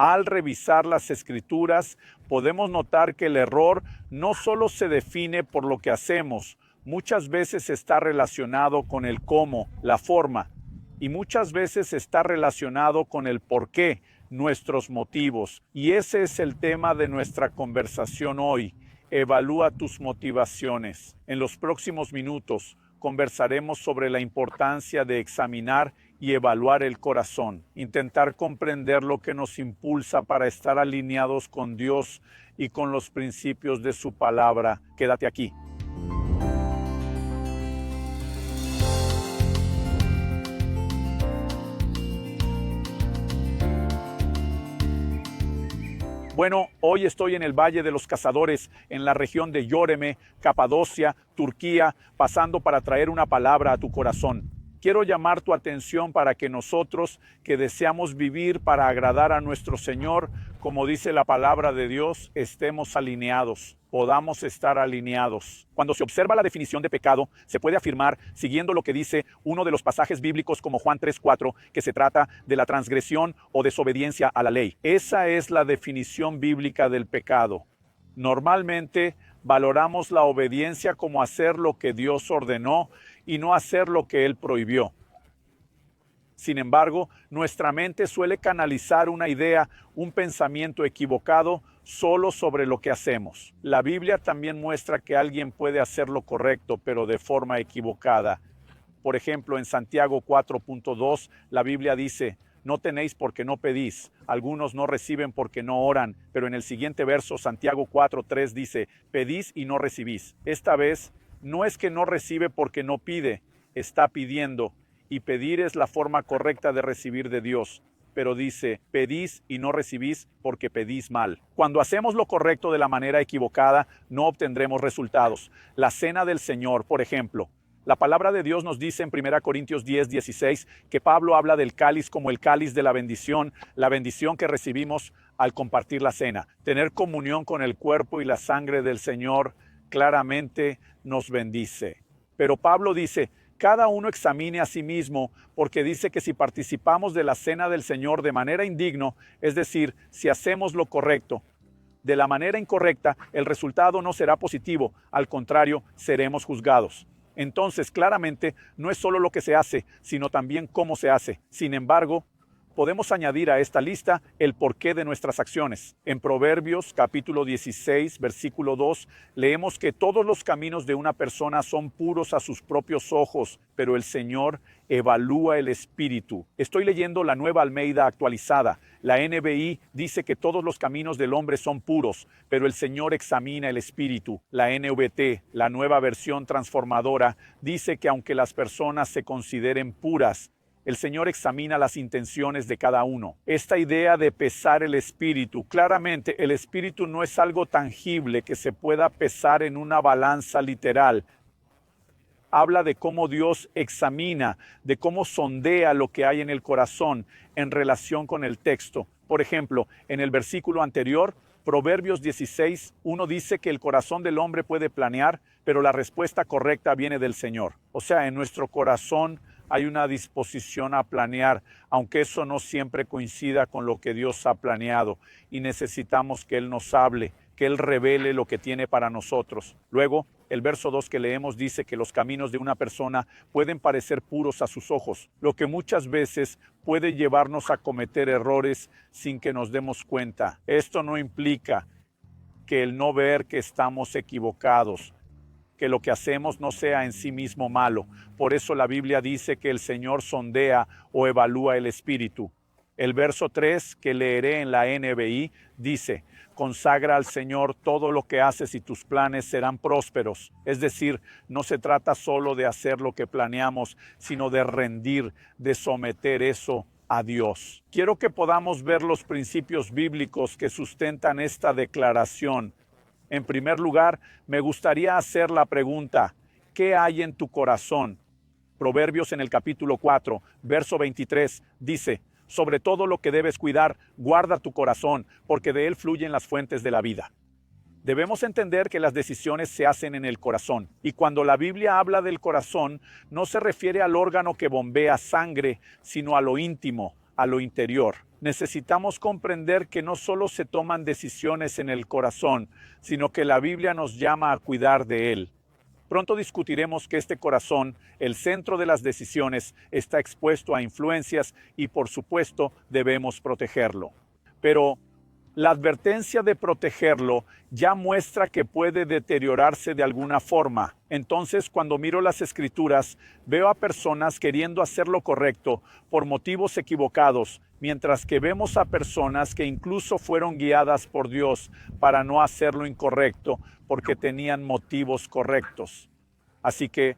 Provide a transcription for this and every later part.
Al revisar las Escrituras, podemos notar que el error no solo se define por lo que hacemos, muchas veces está relacionado con el cómo, la forma, y muchas veces está relacionado con el por qué, nuestros motivos. Y ese es el tema de nuestra conversación hoy. Evalúa tus motivaciones. En los próximos minutos conversaremos sobre la importancia de examinar y evaluar el corazón, intentar comprender lo que nos impulsa para estar alineados con Dios y con los principios de su palabra. Quédate aquí. Bueno, hoy estoy en el Valle de los Cazadores, en la región de Yöreme, Capadocia, Turquía, pasando para traer una palabra a tu corazón. Quiero llamar tu atención para que nosotros, que deseamos vivir para agradar a nuestro Señor, como dice la palabra de Dios, estemos alineados, podamos estar alineados. Cuando se observa la definición de pecado, se puede afirmar, siguiendo lo que dice uno de los pasajes bíblicos como Juan 3:4, que se trata de la transgresión o desobediencia a la ley. Esa es la definición bíblica del pecado. Normalmente valoramos la obediencia como hacer lo que Dios ordenó y no hacer lo que Él prohibió. Sin embargo, nuestra mente suele canalizar una idea, un pensamiento equivocado solo sobre lo que hacemos. La Biblia también muestra que alguien puede hacer lo correcto, pero de forma equivocada. Por ejemplo, en Santiago 4:2, la Biblia dice: no tenéis porque no pedís. Algunos no reciben porque no oran. Pero en el siguiente verso, Santiago 4:3 dice: pedís y no recibís. Esta vez, no es que no recibe porque no pide, está pidiendo. Y pedir es la forma correcta de recibir de Dios. Pero dice: pedís y no recibís porque pedís mal. Cuando hacemos lo correcto de la manera equivocada, no obtendremos resultados. La cena del Señor, por ejemplo. La palabra de Dios nos dice en 1 Corintios 10:16 que Pablo habla del cáliz como el cáliz de la bendición que recibimos al compartir la cena. Tener comunión con el cuerpo y la sangre del Señor claramente nos bendice. Pero Pablo dice: cada uno examine a sí mismo, porque dice que si participamos de la cena del Señor de manera indigna, es decir, si hacemos lo correcto, de la manera incorrecta, el resultado no será positivo, al contrario, seremos juzgados. Entonces, claramente, no es solo lo que se hace, sino también cómo se hace. Sin embargo, podemos añadir a esta lista el porqué de nuestras acciones. En Proverbios capítulo 16, versículo 2, leemos que todos los caminos de una persona son puros a sus propios ojos, pero el Señor evalúa el espíritu. Estoy leyendo la Nueva Almeida actualizada. La NBI dice que todos los caminos del hombre son puros, pero el Señor examina el espíritu. La NVT, la nueva versión transformadora, dice que aunque las personas se consideren puras, el Señor examina las intenciones de cada uno. Esta idea de pesar el espíritu, claramente el espíritu no es algo tangible que se pueda pesar en una balanza literal. Habla de cómo Dios examina, de cómo sondea lo que hay en el corazón en relación con el texto. Por ejemplo, en el versículo anterior, Proverbios 16:1 dice que el corazón del hombre puede planear, pero la respuesta correcta viene del Señor. O sea, en nuestro corazón hay una disposición a planear, aunque eso no siempre coincida con lo que Dios ha planeado, y necesitamos que Él nos hable, que Él revele lo que tiene para nosotros. Luego, el verso 2 que leemos dice que los caminos de una persona pueden parecer puros a sus ojos, lo que muchas veces puede llevarnos a cometer errores sin que nos demos cuenta. Esto no implica que el no ver que estamos equivocados, que lo que hacemos no sea en sí mismo malo. Por eso la Biblia dice que el Señor sondea o evalúa el espíritu. El verso 3 que leeré en la NBI dice: consagra al Señor todo lo que haces y tus planes serán prósperos. Es decir, no se trata solo de hacer lo que planeamos, sino de rendir, de someter eso a Dios. Quiero que podamos ver los principios bíblicos que sustentan esta declaración. En primer lugar, me gustaría hacer la pregunta: ¿qué hay en tu corazón? Proverbios en el capítulo 4, verso 23, dice: sobre todo lo que debes cuidar, guarda tu corazón, porque de él fluyen las fuentes de la vida. Debemos entender que las decisiones se hacen en el corazón. Y cuando la Biblia habla del corazón, no se refiere al órgano que bombea sangre, sino a lo íntimo, a lo interior. Necesitamos comprender que no solo se toman decisiones en el corazón, sino que la Biblia nos llama a cuidar de él. Pronto discutiremos que este corazón, el centro de las decisiones, está expuesto a influencias y por supuesto debemos protegerlo. Pero la advertencia de protegerlo ya muestra que puede deteriorarse de alguna forma. Entonces, cuando miro las Escrituras, veo a personas queriendo hacer lo correcto por motivos equivocados, mientras que vemos a personas que incluso fueron guiadas por Dios para no hacer lo incorrecto porque tenían motivos correctos. Así que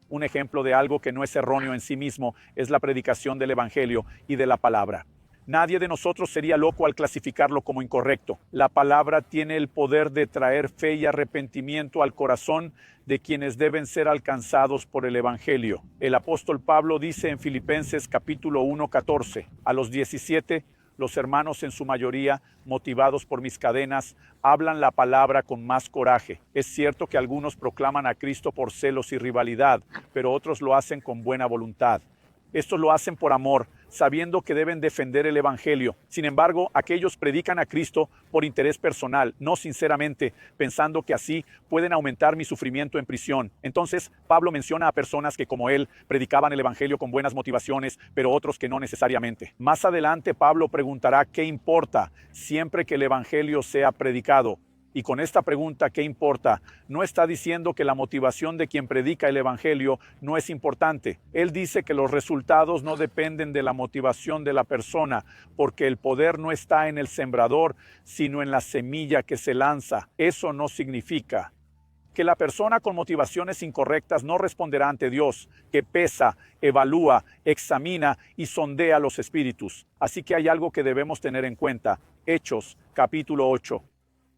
un ejemplo de algo que no es erróneo en sí mismo es la predicación del Evangelio y de la palabra. Nadie de nosotros sería loco al clasificarlo como incorrecto. La palabra tiene el poder de traer fe y arrepentimiento al corazón de quienes deben ser alcanzados por el Evangelio. El apóstol Pablo dice en Filipenses capítulo 1:14, a los 17, los hermanos en su mayoría, motivados por mis cadenas, hablan la palabra con más coraje. Es cierto que algunos proclaman a Cristo por celos y rivalidad, pero otros lo hacen con buena voluntad. Estos lo hacen por amor, sabiendo que deben defender el Evangelio. Sin embargo, aquellos predican a Cristo por interés personal, no sinceramente, pensando que así pueden aumentar mi sufrimiento en prisión. Entonces, Pablo menciona a personas que, como él, predicaban el Evangelio con buenas motivaciones, pero otros que no necesariamente. Más adelante, Pablo preguntará qué importa siempre que el Evangelio sea predicado. Y con esta pregunta, ¿qué importa? No está diciendo que la motivación de quien predica el Evangelio no es importante. Él dice que los resultados no dependen de la motivación de la persona, porque el poder no está en el sembrador, sino en la semilla que se lanza. Eso no significa que la persona con motivaciones incorrectas no responderá ante Dios, que pesa, evalúa, examina y sondea los espíritus. Así que hay algo que debemos tener en cuenta. Hechos, capítulo 8.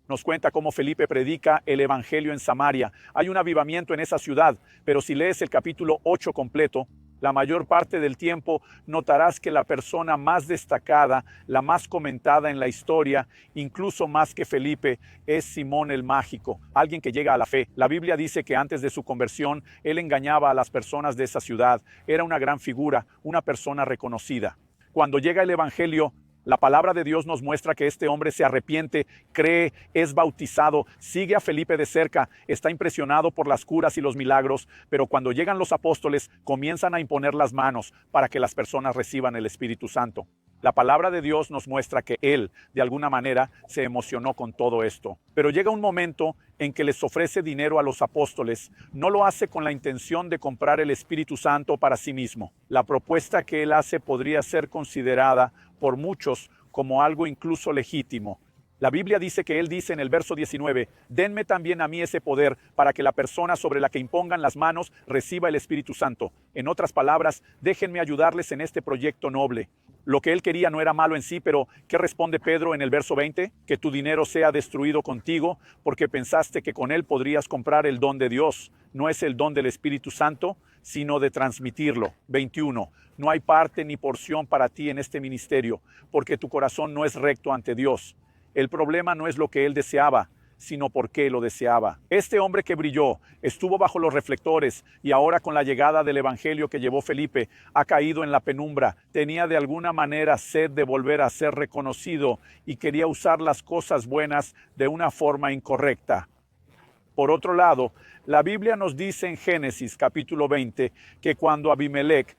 Nos cuenta cómo Felipe predica el Evangelio en Samaria. Hay un avivamiento en esa ciudad, pero si lees el capítulo 8 completo, la mayor parte del tiempo notarás que la persona más destacada, la más comentada en la historia, incluso más que Felipe, es Simón el Mágico, alguien que llega a la fe. La Biblia dice que antes de su conversión, él engañaba a las personas de esa ciudad. Era una gran figura, una persona reconocida. Cuando llega el Evangelio, la palabra de Dios nos muestra que este hombre se arrepiente, cree, es bautizado, sigue a Felipe de cerca, está impresionado por las curas y los milagros, pero cuando llegan los apóstoles comienzan a imponer las manos para que las personas reciban el Espíritu Santo. La palabra de Dios nos muestra que él, de alguna manera, se emocionó con todo esto. Pero llega un momento en que les ofrece dinero a los apóstoles. No lo hace con la intención de comprar el Espíritu Santo para sí mismo. La propuesta que él hace podría ser considerada por muchos como algo incluso legítimo. La Biblia dice que él dice en el verso 19, denme también a mí ese poder para que la persona sobre la que impongan las manos reciba el Espíritu Santo. En otras palabras, déjenme ayudarles en este proyecto noble. Lo que él quería no era malo en sí, pero ¿qué responde Pedro en el verso 20? Que tu dinero sea destruido contigo porque pensaste que con él podrías comprar el don de Dios. No es el don del Espíritu Santo, sino de transmitirlo. 21. No hay parte ni porción para ti en este ministerio, porque tu corazón no es recto ante Dios. El problema no es lo que él deseaba, sino por qué lo deseaba. Este hombre que brilló, estuvo bajo los reflectores y ahora con la llegada del Evangelio que llevó Felipe, ha caído en la penumbra. Tenía de alguna manera sed de volver a ser reconocido y quería usar las cosas buenas de una forma incorrecta. Por otro lado, la Biblia nos dice en Génesis capítulo 20 que cuando Abimelech,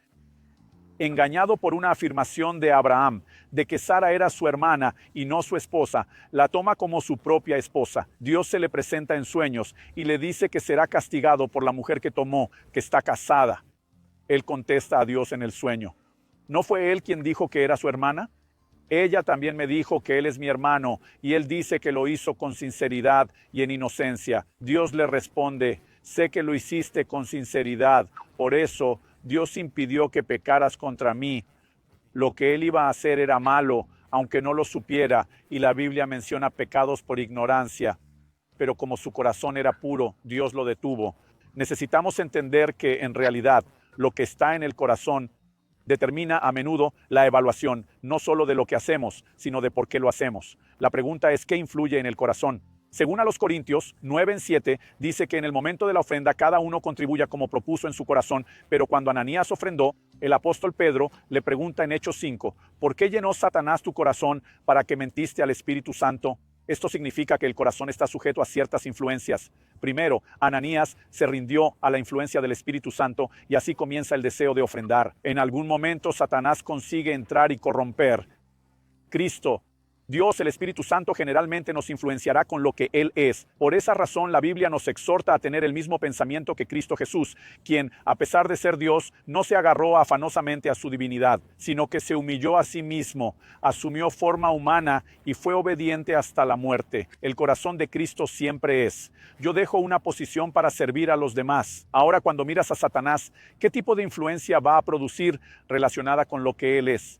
engañado por una afirmación de Abraham de que Sara era su hermana y no su esposa, la toma como su propia esposa. Dios se le presenta en sueños y le dice que será castigado por la mujer que tomó, que está casada. Él contesta a Dios en el sueño. ¿No fue él quien dijo que era su hermana? Ella también me dijo que él es mi hermano y él dice que lo hizo con sinceridad y en inocencia. Dios le responde, sé que lo hiciste con sinceridad, por eso Dios impidió que pecaras contra mí. Lo que él iba a hacer era malo, aunque no lo supiera, y la Biblia menciona pecados por ignorancia. Pero como su corazón era puro, Dios lo detuvo. Necesitamos entender que, en realidad, lo que está en el corazón determina a menudo la evaluación, no solo de lo que hacemos, sino de por qué lo hacemos. La pregunta es, ¿qué influye en el corazón? Según a los Corintios 9:7, dice que en el momento de la ofrenda cada uno contribuya como propuso en su corazón, pero cuando Ananías ofrendó, el apóstol Pedro le pregunta en Hechos 5, ¿por qué llenó Satanás tu corazón para que mentiste al Espíritu Santo? Esto significa que el corazón está sujeto a ciertas influencias. Primero, Ananías se rindió a la influencia del Espíritu Santo y así comienza el deseo de ofrendar. En algún momento Satanás consigue entrar y corromper. Cristo, Dios, el Espíritu Santo, generalmente nos influenciará con lo que Él es. Por esa razón, la Biblia nos exhorta a tener el mismo pensamiento que Cristo Jesús, quien, a pesar de ser Dios, no se agarró afanosamente a su divinidad, sino que se humilló a sí mismo, asumió forma humana y fue obediente hasta la muerte. El corazón de Cristo siempre es: yo dejo una posición para servir a los demás. Ahora, cuando miras a Satanás, ¿qué tipo de influencia va a producir relacionada con lo que Él es?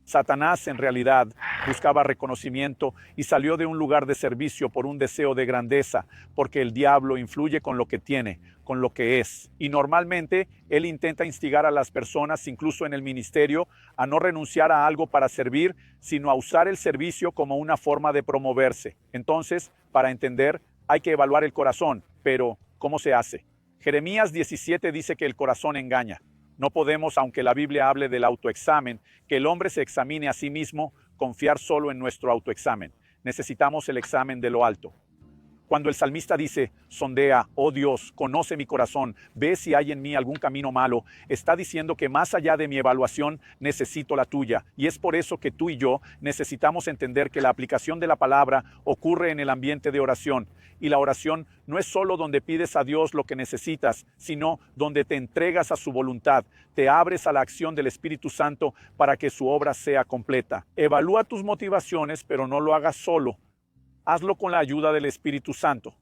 Satanás en realidad buscaba reconocimiento y salió de un lugar de servicio por un deseo de grandeza, porque el diablo influye con lo que tiene, con lo que es. Y normalmente él intenta instigar a las personas, incluso en el ministerio, a no renunciar a algo para servir, sino a usar el servicio como una forma de promoverse. Entonces, para entender, hay que evaluar el corazón. Pero, ¿cómo se hace? Jeremías 17 dice que el corazón engaña. No podemos, aunque la Biblia hable del autoexamen, que el hombre se examine a sí mismo, confiar solo en nuestro autoexamen. Necesitamos el examen de lo alto. Cuando el salmista dice, sondea, oh Dios, conoce mi corazón, ve si hay en mí algún camino malo, está diciendo que más allá de mi evaluación, necesito la tuya. Y es por eso que tú y yo necesitamos entender que la aplicación de la palabra ocurre en el ambiente de oración. Y la oración no es solo donde pides a Dios lo que necesitas, sino donde te entregas a su voluntad, te abres a la acción del Espíritu Santo para que su obra sea completa. Evalúa tus motivaciones, pero no lo hagas solo. Hazlo con la ayuda del Espíritu Santo.